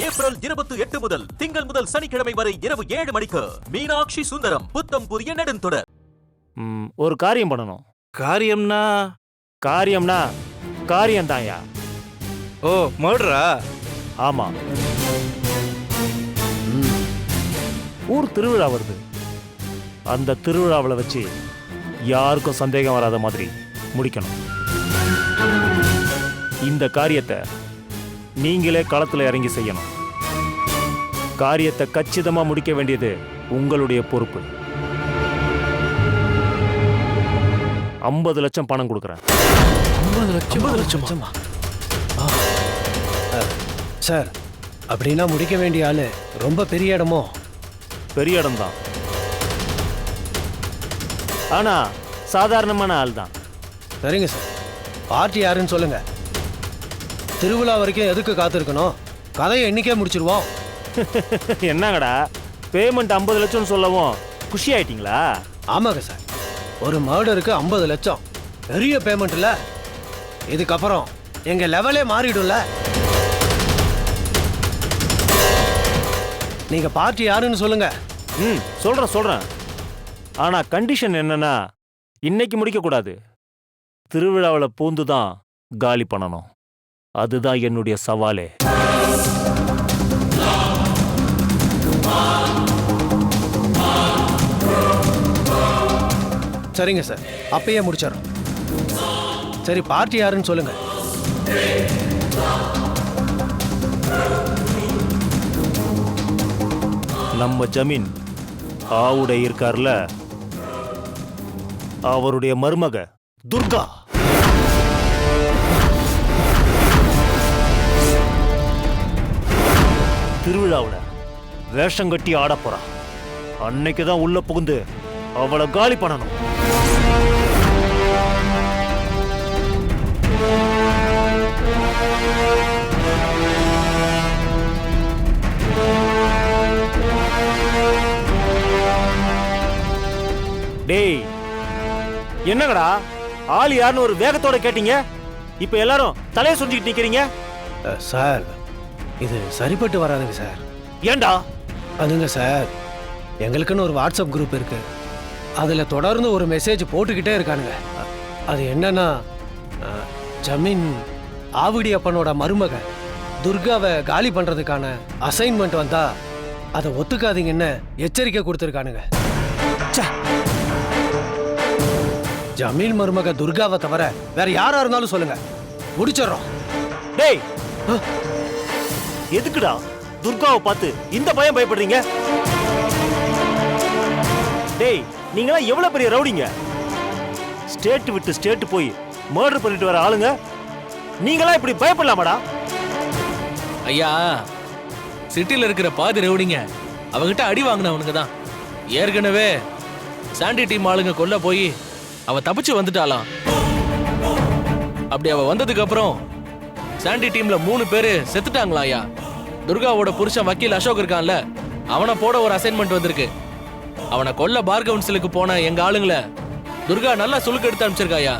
April 28 முதல் திங்கள் முதல் சனிக்கிழமை வரை இரவு 7 மணிக்கு மீனாட்சி சுந்தரம் புத்தம் புதிய நெடுந்தொடர். ஒரு காரியம் பண்ணணும். காரியம்னா காரியம் தான்யா. ஓ, மர்டரா? ஆமா. ஊர் திருவிழா வருது. அந்த திருவிழாவில் வச்சு யாருக்கும் சந்தேகம் வராத மாதிரி முடிக்கணும். இந்த காரியத்தை நீங்களே களத்தில் இறங்கி செய்யணும். காரியத்தை கச்சிதமாக முடிக்க வேண்டியது உங்களுடைய பொறுப்பு. 50 லட்சம் பணம் கொடுக்குறேன். 50 லட்சமா? சார், அப்படின்னா முடிக்க வேண்டிய ஆளு ரொம்ப பெரிய இடமோ? பெரிய இடம்தான், ஆனா சாதாரணமான ஆள் தான். சரிங்க சார், பார்ட்டி யாருன்னு சொல்லுங்க. திருவிழா வரைக்கும் எதுக்கு காத்திருக்கணும்? கதையை இன்னைக்கே முடிச்சிருவோம். என்னங்கடா பேமெண்ட் 50 லட்சம் சொல்லவும் குஷி ஆயிட்டீங்களா? ஆமாங்க சார், ஒரு மர்டருக்கு 50 லட்சம் பெரிய பேமெண்ட் இல்ல? இதுக்கப்புறம் எங்க லெவலே மாறிடும்ல. நீங்க பார்ட்டி யாருன்னு சொல்லுங்க. சொல்றேன். ஆனா கண்டிஷன் என்னன்னா, இன்னைக்கு முடிக்க கூடாது. திருவிழாவில் பூந்து தான் காலி பண்ணணும். அதுதான் என்னுடைய சவாலே. சரிங்க சார், அப்பயே முடிச்சிடறோம். சரி, பார்ட்டி யாருன்னு சொல்லுங்க. நம்ம ஜமீன் ஆவுடை இருக்கார்ல, அவருடைய மருமக துர்கா. திருவிழாவில் வேஷம் கட்டி ஆட போறா. அன்னைக்குதான் உள்ள புகுந்து அவளை காலி பண்ணணும். டேய், என்னங்கடா ஆள் யாருன்னு ஒரு வேகத்தோட கேட்டீங்க, இப்ப எல்லாரும் தலையை சுண்டிட்டு நிக்கிறீங்க. சார், இது சரிப்பட்டு வராதுங்க சார். ஏண்டா? அதுங்க சார், எங்களுக்குன்னு ஒரு வாட்ஸ்அப் குரூப் இருக்கு. அதில் தொடர்ந்து ஒரு மெசேஜ் போட்டுக்கிட்டே இருக்கானுங்க. அது என்னன்னா, ஜமீன் ஆவுடி அப்பனோட மருமக துர்காவை காலி பண்ணுறதுக்கான அசைன்மெண்ட் வந்தா அதை ஒத்துக்காதீங்கன்னு எச்சரிக்கை கொடுத்துருக்கானுங்க. ஜமீன் மருமக துர்காவை தவிர வேற யாரா இருந்தாலும் சொல்லுங்க, முடிச்சிடறோம். டேய், எதுக்குடா துர்காவை பார்த்து இந்த பயம் பயப்படுறீங்க? டேய், நீங்களா எவ்வளவு பெரிய ரவுடிங்க? ஸ்டேட் விட்டு ஸ்டேட் போய் மர்டர் பண்ணிட்டு வர ஆளுங்க நீங்களா இப்படி பயப்படலாமாடா? ஐயா, சிட்டில இருக்கிற பாதி ரவுடிங்க அவகிட்ட அடி வாங்கினவனுங்க தான். ஏற்கனவே சாண்டி டீம் ஆளுங்க கொல்ல போய் அவ தப்பிச்சு வந்துட்டாளாம். அப்படி அவ வந்ததுக்கு அப்புறம் சாண்டி டீம்ல 3 பேரு செத்துட்டாங்களா ஐயா. துர்காவோட புருஷன் வக்கீல் அசோக் இருக்கான்ல, அவனை போட ஒரு அசைன்மெண்ட் வந்திருக்கு. அவனை கொல்ல பார் கவுன்சிலுக்கு போன எங்க ஆளுங்களை துர்கா நல்லா சுலுக்கு எடுத்து அனுப்பிச்சிருக்கா ஐயா.